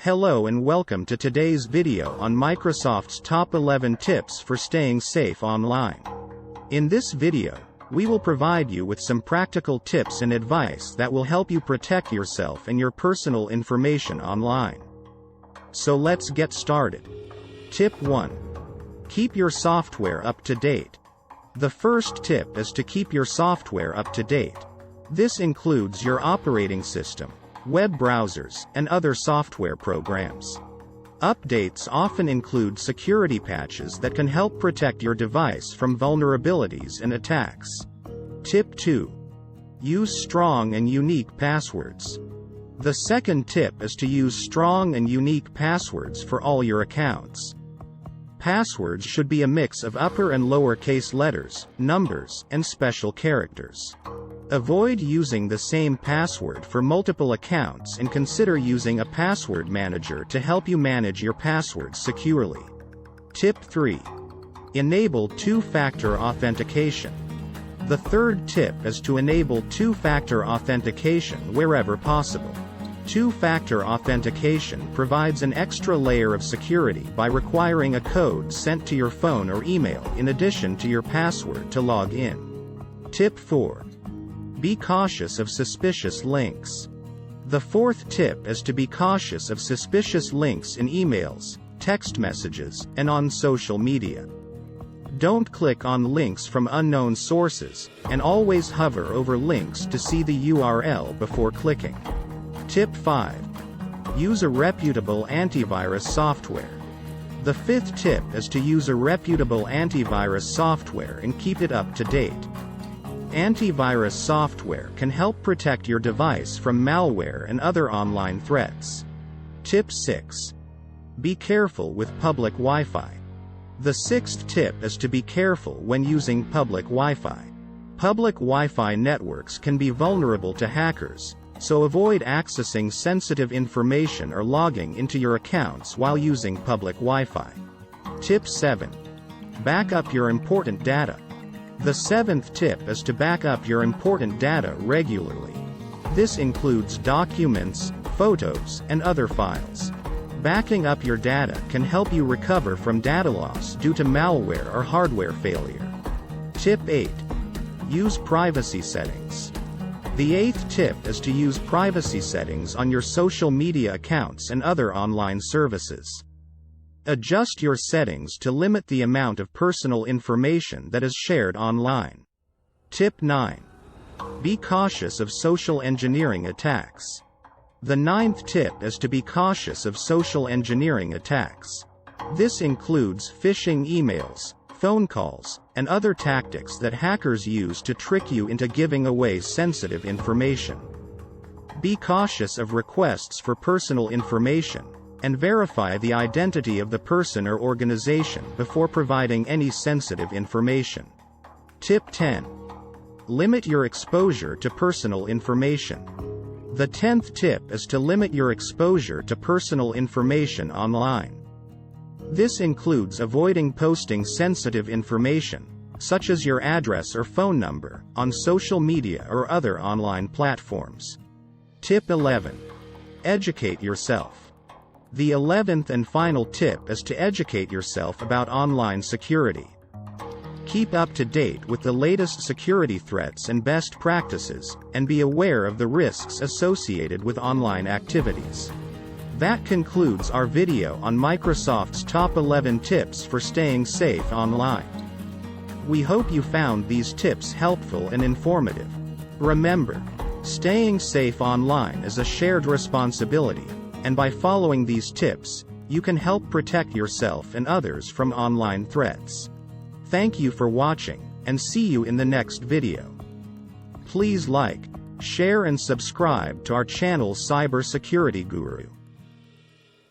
Hello and welcome to today's video on Microsoft's top 11 tips for staying safe online. In this video, we will provide you with some practical tips and advice that will help you protect yourself and your personal information online. So let's get started. Tip 1. Keep your software up to date. The first tip is to keep your software up to date. This includes your operating system, web browsers, and other software programs. Updates often include security patches that can help protect your device from vulnerabilities and attacks. Tip 2. Use strong and unique passwords. The second tip is to use strong and unique passwords for all your accounts. Passwords should be a mix of upper and lowercase letters, numbers, and special characters. Avoid using the same password for multiple accounts and consider using a password manager to help you manage your passwords securely. Tip 3. Enable two-factor authentication. The third tip is to enable two-factor authentication wherever possible. Two-factor authentication provides an extra layer of security by requiring a code sent to your phone or email in addition to your password to log in. Tip 4. Be cautious of suspicious links. The fourth tip is to be cautious of suspicious links in emails, text messages, and on social media. Don't click on links from unknown sources, and always hover over links to see the URL before clicking. Tip 5. Use a reputable antivirus software. The fifth tip is to use a reputable antivirus software and keep it up to date. Antivirus software can help protect your device from malware and other online threats. Tip 6. Be careful with public Wi-Fi. The sixth tip is to be careful when using public Wi-Fi. Public Wi-Fi networks can be vulnerable to hackers, so avoid accessing sensitive information or logging into your accounts while using public Wi-Fi. Tip 7. Back up your important data. The seventh tip is to back up your important data regularly. This includes documents, photos, and other files. Backing up your data can help you recover from data loss due to malware or hardware failure. Tip 8. Use privacy settings. The eighth tip is to use privacy settings on your social media accounts and other online services. Adjust your settings to limit the amount of personal information that is shared online. Tip 9. Be cautious of social engineering attacks. The ninth tip is to be cautious of social engineering attacks. This includes phishing emails, phone calls, and other tactics that hackers use to trick you into giving away sensitive information. Be cautious of requests for personal information, and verify the identity of the person or organization before providing any sensitive information. Tip 10. Limit your exposure to personal information. The 10th tip is to limit your exposure to personal information online. This includes avoiding posting sensitive information, such as your address or phone number, on social media or other online platforms. Tip 11. Educate yourself. The 11th and final tip is to educate yourself about online security. Keep up to date with the latest security threats and best practices, and be aware of the risks associated with online activities. That concludes our video on Microsoft's top 11 tips for staying safe online. We hope you found these tips helpful and informative. Remember, staying safe online is a shared responsibility, and by following these tips, you can help protect yourself and others from online threats. Thank you for watching, and see you in the next video. Please like, share and subscribe to our channel Cybersecurity Guru.